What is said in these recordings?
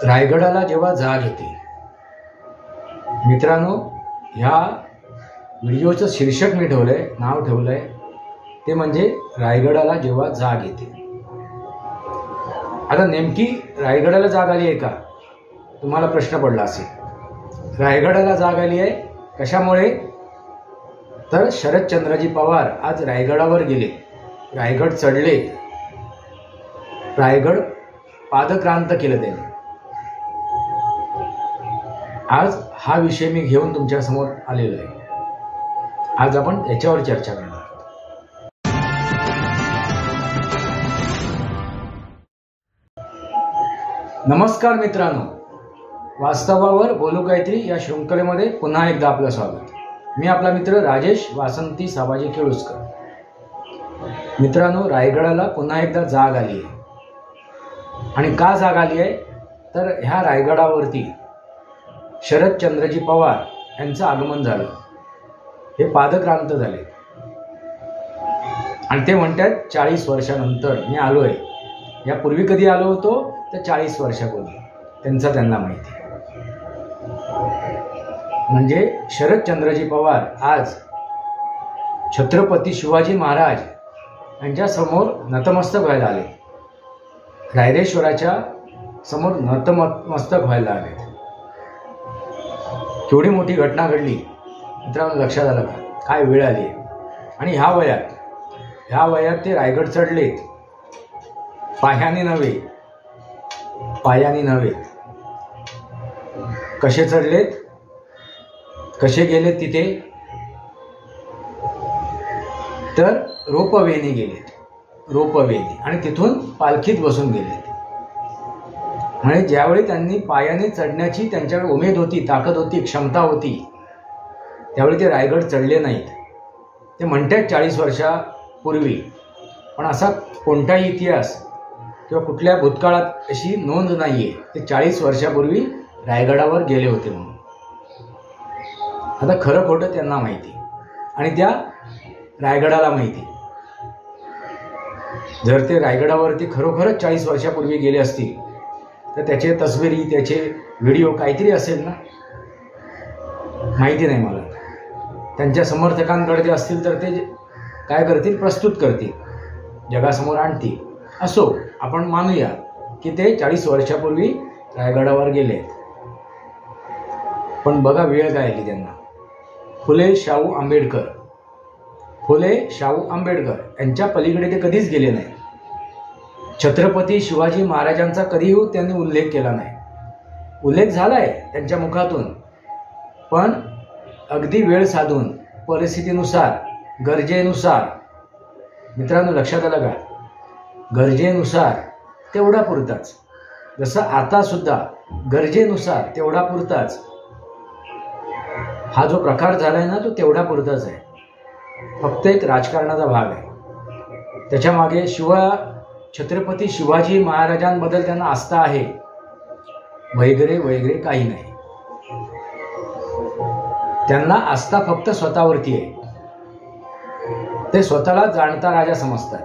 रायगडाला जेव्हा जाग येते, मित्रांनो, ह्या व्हिडिओचं शीर्षक मी ठेवलंय, नाव ठेवलंय ते म्हणजे रायगडाला जेव्हा जाग येते. आता नेमकी रायगडाला जाग आली आहे का, तुम्हाला प्रश्न पडला असेल. रायगडाला जाग आली आहे कशामुळे, तर शरदचंद्रजी पवार आज रायगडावर गेले, रायगड चढले, रायगड पादक्रांत केलं त्यांनी. आज हा विषय मी घेऊन तुमच्या समोर आलेलो आहे. आज आपण याच्यावर चर्चा करणार आहोत. नमस्कार मित्रांनो, वास्तवावर बोलू काहीतरी या शृंखलेमध्ये पुन्हा एकदा आपलं स्वागत. मी आपला मित्र राजेश वासंती साबाजी केळुसकर. मित्रांनो, रायगडाला पुन्हा एकदा जाग आली आहे. आणि का जाग आली आहे, तर ह्या रायगडावरती शरदचंद्रजी पवार यांचं आगमन झालं. हे पादक्रांत झाले आणि ते म्हणतात 40 वर्षानंतर मी आलोय. यापूर्वी कधी आलो होतो तर 40 वर्षापूर्वी, त्यांना माहिती. म्हणजे शरदचंद्रजी पवार आज छत्रपती शिवाजी महाराज यांच्या समोर नतमस्तक व्हायला आले, रायरेश्वराच्या समोर नतमस्तक व्हायला आले. केवढी मोठी घटना घडली मित्रांनो, लक्षात आलं का, काय वेळ आली. आणि ह्या वयात ते रायगड चढलेत, पायाने नव्हे. कसे चढलेत, कसे गेलेत तिथे, तर रोपवेने गेलेत, रोपवेने, आणि तिथून पालखीत बसून गेलेत. म्हणजे ज्यावेळी त्यांनी पायाने चढण्याची त्यांच्याकडे उमेद होती, ताकद होती, क्षमता होती, त्यावेळी ते रायगड चढले नाहीत. ते म्हणतात 40 वर्षापूर्वी, पण असा कोणताही इतिहास किंवा कुठल्या भूतकाळात अशी नोंद नाहीये ते 40 वर्षापूर्वी रायगडावर गेले होते म्हणून. आता खरं खोटं त्यांना माहिती आणि त्या रायगडाला माहिती. जर ते रायगडावरती खरोखरच 40 वर्षापूर्वी गेले असतील तर त्याचे तस्वीरी, त्याचे व्हिडिओ काहीतरी असेल ना, माहिती नाही मला. त्यांच्या समर्थकांकडे ते असतील तर ते काय करतील, प्रस्तुत करतील, जगासमोर आणतील. असो, आपण मानूया की ते 40 वर्षापूर्वी रायगडावर गेले. पण बघा वेळ काय आली त्यांना. फुले शाहू आंबेडकर यांच्या पलीकडे ते कधीच गेले नाही. छत्रपती शिवाजी महाराजांचा कधीही त्यांनी उल्लेख केला नाही. उल्लेख झालाय त्यांच्या मुखातून, पण अगदी वेळ साधून, परिस्थितीनुसार, गरजेनुसार. मित्रांनो, लक्षात आलं का, गरजेनुसार तेवढा पुरताच. जसं आता सुद्धा गरजेनुसार तेवढा पुरताच हा जो प्रकार झालाय ना, तो तेवढा पुरताच आहे. फक्त एक राजकारणाचा भाग आहे. त्याच्या मागे छत्रपती शिवाजी महाराजांबद्दल त्यांना आस्था आहे, वगैरे काही नाही. त्यांना आस्था फक्त स्वतःवरती आहे. ते स्वतःला जाणता राजा समजतात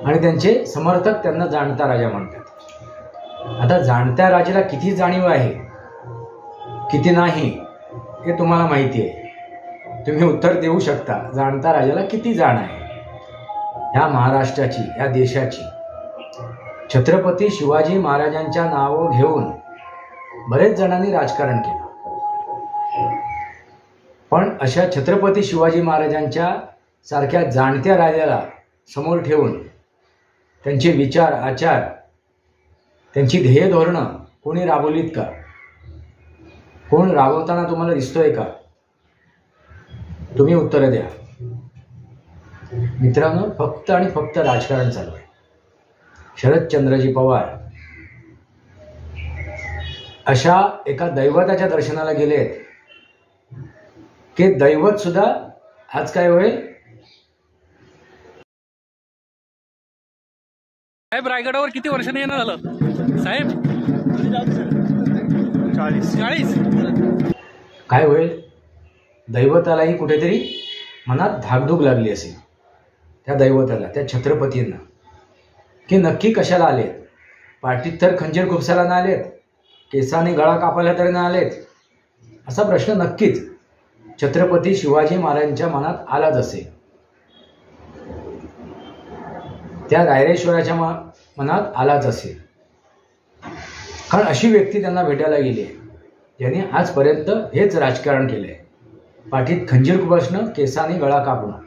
आणि त्यांचे समर्थक त्यांना जाणता राजा म्हणतात. आता जाणत्या राजाला किती जाणीव आहे, किती नाही, हे तुम्हाला माहिती आहे. तुम्ही उत्तर देऊ शकता, जाणता राजाला किती जाण आहे ह्या महाराष्ट्राची, ह्या देशाची. छत्रपती शिवाजी महाराजांच्या नावं घेऊन बरेच जणांनी राजकारण केलं, पण अशा छत्रपती शिवाजी महाराजांच्या सारख्या जाणत्या राजाला समोर ठेवून त्यांचे विचार, आचार, त्यांची ध्येय धोरणं कोणी राबवलीत का? कोण राबवताना तुम्हाला दिसतोय का? तुम्ही उत्तरं द्या. मित्रांनो, फक्त आणि फक्त राजकारण चालू आहे. शरदचंद्रजी पवार अशा एका दैवताच्या दर्शनाला गेलेत की दैवत सुद्धा आज काय होईल. साहेब, रायगडावर किती वर्षांनी येणं झालं साहेब? 40. काय होईल, दैवतालाही कुठेतरी मनात धाकधूक लागली असेल, त्या दैवताला, त्या छत्रपतींना, की नक्की कशाला आलेत, पाठीत तर खंजीर खुपसायला नाही आलेत, केसाने गळा कापायला तरी नाही आलेत, असा प्रश्न नक्कीच छत्रपती शिवाजी महाराजांच्या मनात आलाच असेल. त्या रायरेश्वराच्या मनात आलाच असेल. कारण अशी व्यक्ती त्यांना भेटायला गेली आहे ज्यांनी आजपर्यंत हेच राजकारण केलंय. पाठीत खंजीर खुपसणं, केसाने गळा कापणं.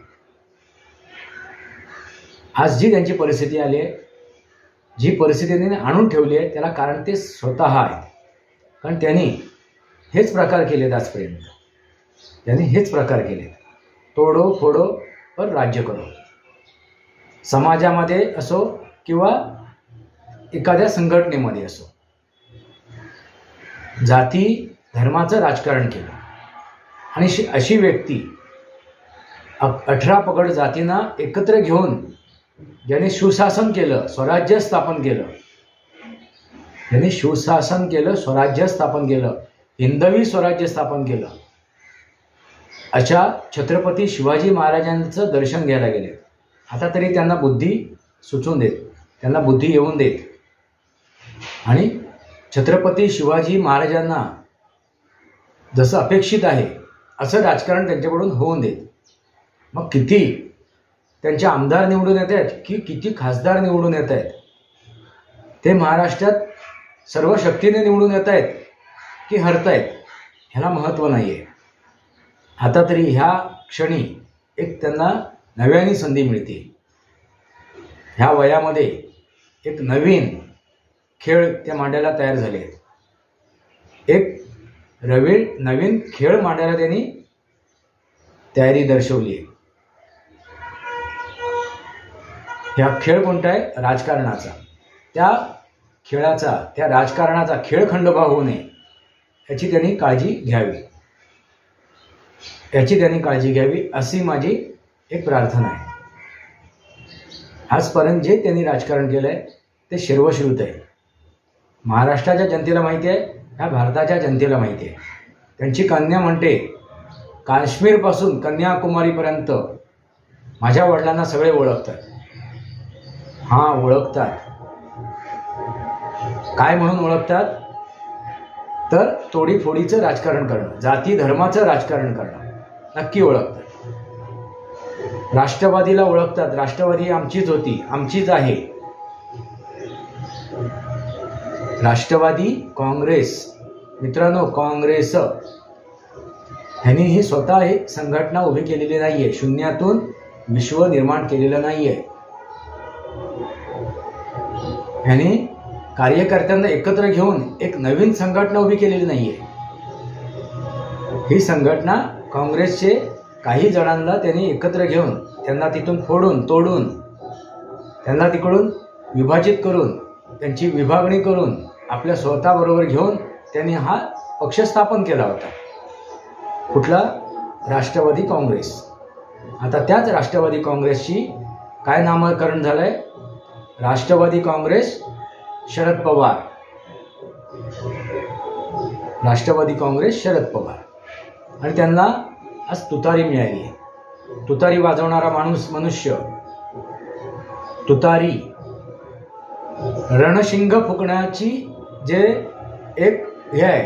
आज जी त्यांची परिस्थिती आली आहे, जी परिस्थिती त्यांनी आणून ठेवली आहे, त्याला कारण ते स्वतः आहे. कारण त्यांनी हेच प्रकार केलेत आजपर्यंत. त्यांनी हेच प्रकार केले. तोडो फोडो पर राज्य करो. समाजामध्ये असो किंवा एखाद्या संघटनेमध्ये असो, जाती धर्माचं राजकारण केलं. आणि अशी व्यक्ती 18 पगड जातींना एकत्र घेऊन ज्याने सुशासन केलं, स्वराज्य स्थापन केलं, ज्याने सुशासन केलं, स्वराज्य स्थापन केलं, हिंदवी स्वराज्य स्थापन केलं, अशा छत्रपती शिवाजी महाराजांचं दर्शन घ्यायला गेले. आता तरी त्यांना बुद्धी सुचून देत, त्यांना बुद्धी येऊन देत आणि छत्रपती शिवाजी महाराजांना जसं अपेक्षित आहे असं राजकारण त्यांच्याकडून होऊन देत. मग किती त्यांचे आमदार निवडून येत आहेत की किती खासदार निवडून येत आहेत, ते महाराष्ट्रात सर्व शक्तीने निवडून येत आहेत की हरतायत, ह्याला महत्त्व नाही आहे. आता तरी ह्या क्षणी एक त्यांना नव्याने संधी मिळते. ह्या वयामध्ये एक नवीन खेळ त्या मांडायला तयार झाले आहेत. एक नवीन खेळ मांडायला त्यांनी तयारी दर्शवली आहे. हा खेळ कोणता आहे? राजकारणाचा. त्या खेळाचा, त्या राजकारणाचा खेळखंडोबा होऊ नये याची त्यांनी काळजी घ्यावी, अशी माझी एक प्रार्थना आहे. आजपर्यंत जे त्यांनी राजकारण केलंय ते सर्वश्रुत आहे. महाराष्ट्राच्या जनतेला माहिती आहे, ह्या भारताच्या जनतेला माहिती आहे. त्यांची कन्या म्हणते काश्मीरपासून कन्याकुमारीपर्यंत माझ्या वडिलांना सगळे ओळखतात. हां, ओळखतात. काय म्हणून ओळखतात? तर तोडीफोडीचं राजकारण करणं, जाती धर्माचं राजकारण करणं नक्की ओळखतात. राष्ट्रवादीला ओळखतात. राष्ट्रवादी आमचीच होती, आमचीच आहे. राष्ट्रवादी काँग्रेस, मित्रांनो, काँग्रेस ह्यांनी ही स्वतः ही संघटना उभी केलेली नाहीये. शून्यातून विश्व निर्माण केलेलं नाहीये. ह्यांनी कार्यकर्त्यांना एकत्र घेऊन एक नवीन संघटना उभी केलेली नाहीये. ही संघटना काँग्रेसचे काही जणांना त्यांनी एकत्र घेऊन त्यांना तिथून फोडून तोडून त्यांना तिकडून विभाजित करून त्यांची विभागणी करून आपल्या स्वतःबरोबर घेऊन त्यांनी हा पक्ष स्थापन केला होता. कुठला? राष्ट्रवादी काँग्रेस. आता त्याच राष्ट्रवादी काँग्रेसची काय नामकरण झालंय? राष्ट्रवादी काँग्रेस शरद पवार. राष्ट्रवादी काँग्रेस शरद पवार. आणि त्यांना आज तुतारी मिळाली आहे. तुतारी वाजवणारा मनुष्य, तुतारी रणशिंग फुकण्याची जे एक हे आहे,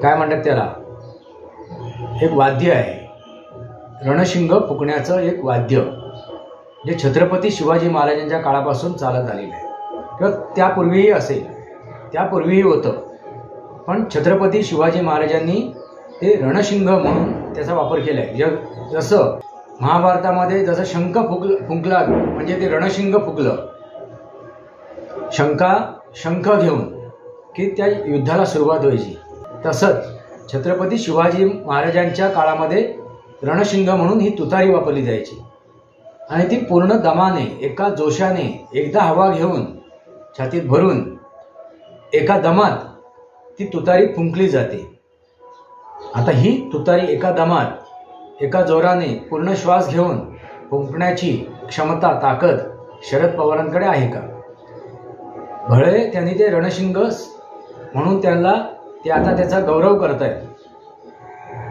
काय म्हणतात त्याला, एक वाद्य आहे. रणशिंग फुकण्याचं एक वाद्य जे छत्रपती शिवाजी महाराजांच्या काळापासून चालत आलेलं आहे किंवा त्यापूर्वीही असेल, त्यापूर्वीही होतं. पण छत्रपती शिवाजी महाराजांनी ते रणशिंग म्हणून त्याचा वापर केला आहे. जसं महाभारतामध्ये जसं शंख फुंकला म्हणजे ते रणशिंग फुंकलं, शंख घेऊन की त्या युद्धाला सुरुवात व्हायची. तसंच छत्रपती शिवाजी महाराजांच्या काळामध्ये रणशिंग म्हणून ही तुतारी वापरली जायची आणि ती पूर्ण दमाने, एका जोशाने, एकदा हवा घेऊन छातीत भरून एका दमात ती तुतारी फुंकली जाते. आता ही तुतारी एका दमात, एका जोराने, पूर्ण श्वास घेऊन फुंकण्याची क्षमता, ताकद शरद पवारांकडे आहे का? भळे त्यांनी ते रणशिंग म्हणून त्यांना ते आता त्याचा गौरव करतायत.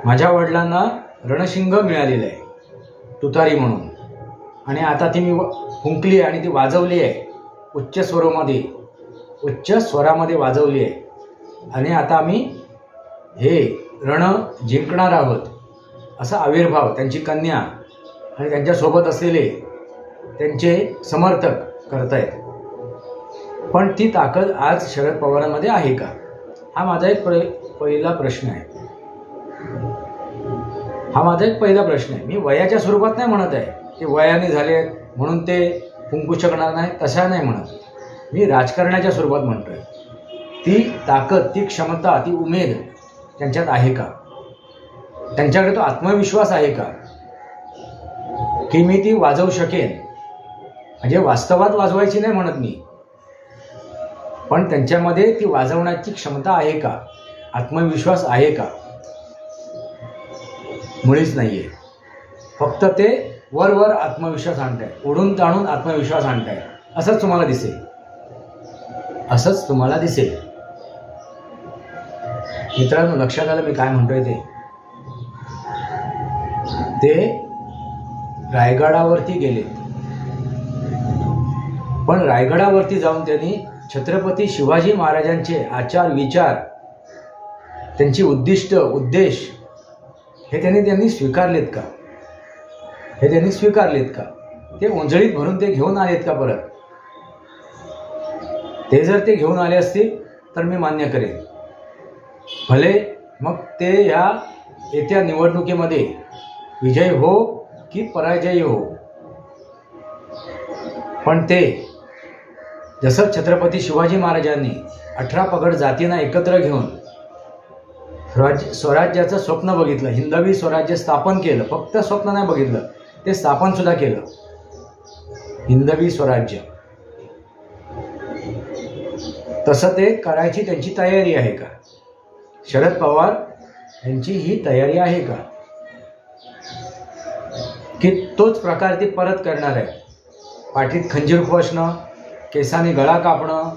माझ्या वडिलांना रणशिंग मिळालेलं आहे तुतारी म्हणून, आणि आता ती मी फुंकली आणि ती वाजवली आहे उच्च स्वरामध्ये वाजवली आहे आणि आता आम्ही हे रण जिंकणार आहोत असा आविर्भाव त्यांची कन्या आणि त्यांच्यासोबत असलेले त्यांचे समर्थक करतायत. पण ती ताकद आज शरद पवारांमध्ये आहे का? हा माझा एक पहिला प्रश्न आहे. मी वयाच्या स्वरूपात नाही म्हणत आहे की वयाने झाले म्हणून ते फुंकू शकणार नाही, तशा नाही म्हणत. मी राजकारणाच्या स्वरूपात म्हणतोय. ती ताकद, ती क्षमता, ती उमेद त्यांच्यात आहे का? त्यांच्याकडे तो आत्मविश्वास आहे का की मी ती वाजवू शकेन? म्हणजे वास्तवात वाजवायची नाही म्हणत मी, पण त्यांच्यामध्ये ती वाजवण्याची क्षमता आहे का? आत्मविश्वास आहे का? मुळीच नाहीये. फक्त ते वर आत्मविश्वास आणताय, उडून ताणून आत्मविश्वास आणताय. असंच तुम्हाला दिसेल. मित्रांनो, लक्षात आलं मी काय म्हणतोय ते रायगडावरती गेले, पण रायगडावरती जाऊन त्यांनी छत्रपती शिवाजी महाराजांचे आचार विचार, त्यांची उद्देश हे त्यांनी स्वीकारलेत का? ते ओंजळीत भरून ते घेऊन आलेत का परत? ते जर ते घेऊन आले असतील तर मी मान्य करेन. भले मग ते ह्या येत्या निवडणुकीमध्ये विजय हो की पराजय हो, पण ते जसं छत्रपती शिवाजी महाराजांनी 18 पगड जातींना एकत्र घेऊन स्वराज्याचं स्वप्न बघितलं, हिंदवी स्वराज्य स्थापन केलं. फक्त स्वप्न नाही बघितलं, ते स्थापन सुद्धा केलं, हिंदवी स्वराज्य. तसं ते करायची त्यांची तयारी आहे का? शरद पवार यांची ही तयारी आहे का की तोच प्रकार ते परत करणार आहे? पाठीत खंजीर खोसणं, केसाने गळा कापणं,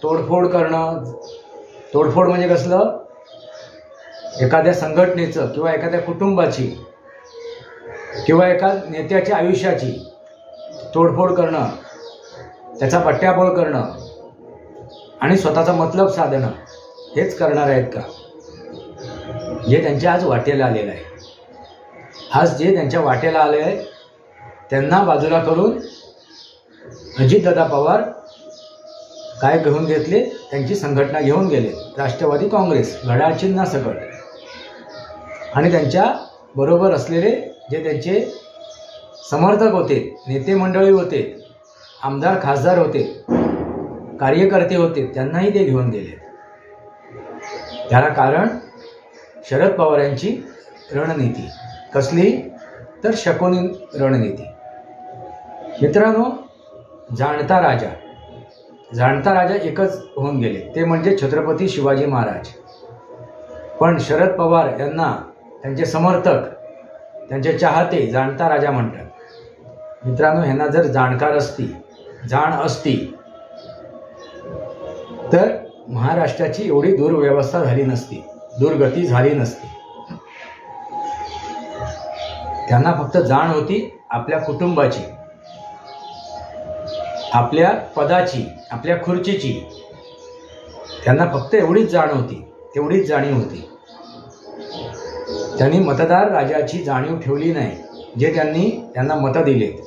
तोडफोड करणं. तोडफोड म्हणजे कसलं? एखाद्या संघटनेचं किंवा एखाद्या कुटुंबाची किंवा एका नेत्याच्या आयुष्याची तोडफोड करणं, त्याचा पट्ट्याबोळ करणं आणि स्वतःचा मतलब साधणं, हेच करणार आहेत का? जे त्यांच्या आज वाटेला आलेलं आहे. आज जे त्यांच्या वाटेला आले आहे त्यांना बाजूला करून अजितदादा पवार काय घेऊन घेतले? त्यांची संघटना घेऊन गेले, राष्ट्रवादी काँग्रेस घड्याळ चिन्हासकट. आणि त्यांच्या बरोबर असलेले जे त्यांचे समर्थक होते, नेते मंडळी होते, आमदार खासदार होते, कार्यकर्ते होते, त्यांनाही ते घेऊन गेले. त्याला कारण शरद पवार यांची रणनीती. कसली? तर शकुनी रणनीती. मित्रांनो, जाणता राजा एकच होऊन गेले, ते म्हणजे छत्रपती शिवाजी महाराज. पण शरद पवार यांना त्यांचे समर्थक, त्यांचे चाहते जाणता राजा म्हणतात. मित्रांनो, ह्यांना जर जाण असती तर महाराष्ट्राची एवढी दुर्व्यवस्था झाली नसती, दुर्गती झाली नसती. त्यांना फक्त जाण होती आपल्या कुटुंबाची, आपल्या पदाची, आपल्या खुर्चीची. त्यांना फक्त एवढीच जाण होती, तेवढीच जाणीव होती. त्यांनी मतदार राजाची जाणीव ठेवली नाही, जे त्यांना मतं दिलेत.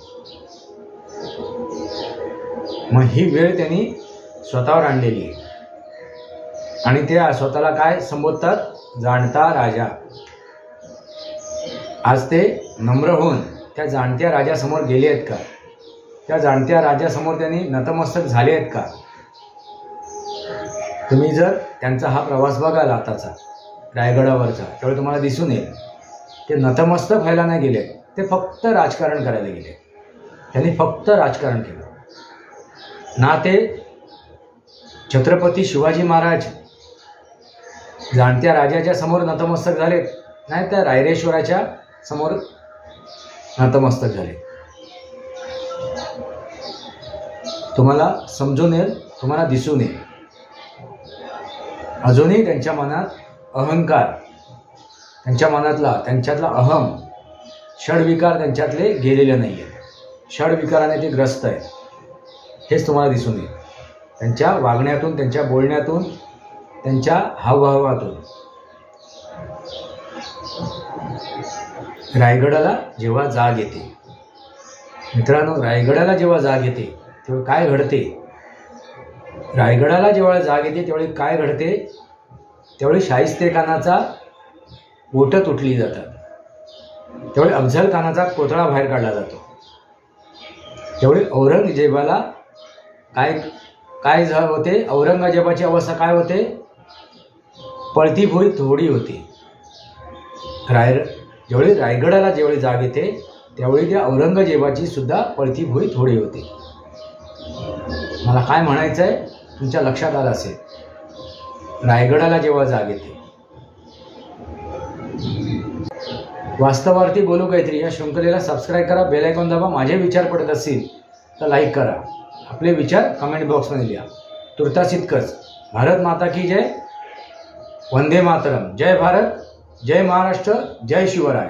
मग ही वेळ त्यांनी स्वतःवर आणलेली आहे आणि ते स्वतःला काय संबोधतात? जाणता राजा. आज ते नम्र होऊन त्या जाणत्या राजासमोर गेले आहेत का? त्या जाणत्या राजासमोर त्यांनी नतमस्तक झाले आहेत का? तुम्ही जर त्यांचा हा प्रवास बघाल आताचा रायगडावरचा, त्यावेळी तुम्हाला दिसून येईल ते नतमस्तक व्हायला नाही गेले, ते फक्त राजकारण करायला गेले. त्यांनी फक्त राजकारण केलं ना. ते छत्रपती शिवाजी महाराज जाणत्या राजाच्या समोर नतमस्तक झालेत, नाही त्या रायरेश्वराच्या समोर नतमस्तक झाले. तुम्हाला समजून येईल, तुम्हाला दिसून येईल. अजूनही त्यांच्या मनात अहंकार, त्यांच्यातला अहम, षडविकार त्यांच्यातले गेलेले नाही आहेत. षडविकाराने ते ग्रस्त आहेत. हेच तुम्हाला दिसून येईल. त्यांच्या वागण्यातून, त्यांच्या बोलण्यातून, त्यांच्या हावभावातून. रायगडाला जेव्हा जाग येते मित्रांनो, रायगडाला जेव्हा जाग येते तेव्हा काय घडते? रायगडाला जेव्हा जाग येते त्यावेळी काय घडते? त्यावेळी शाहिस्तेखानाचा बोटं तुटली जातात. त्यावेळी अफझल खानाचा कोथळा बाहेर काढला जातो. त्यावेळी औरंगजेबाला काय होते? औरंगजेबाची अवस्था काय होते? पळती भुई थोडी होती. ज्यावेळी रायगडाला ज्यावेळी जाग येते त्यावेळी त्या औरंगजेबाची सुद्धा पळती भुई थोडी होती. मला काय म्हणायचं आहे तुमच्या लक्षात आलं असेल. रायगडाला जेव्हा जाग येते. वास्तवार्थी बोलू काहीतरी या शृंखलेला सबस्क्राईब करा, बेल आयकॉन दाबा. माझे विचार पडत असतील तर लाईक करा. आपले विचार कमेंट बॉक्समध्ये लिहा. तुर्तास इतकंच. भारत माता की जय. वंदे मातरम. जय भारत, जय महाराष्ट्र, जय शिवराय.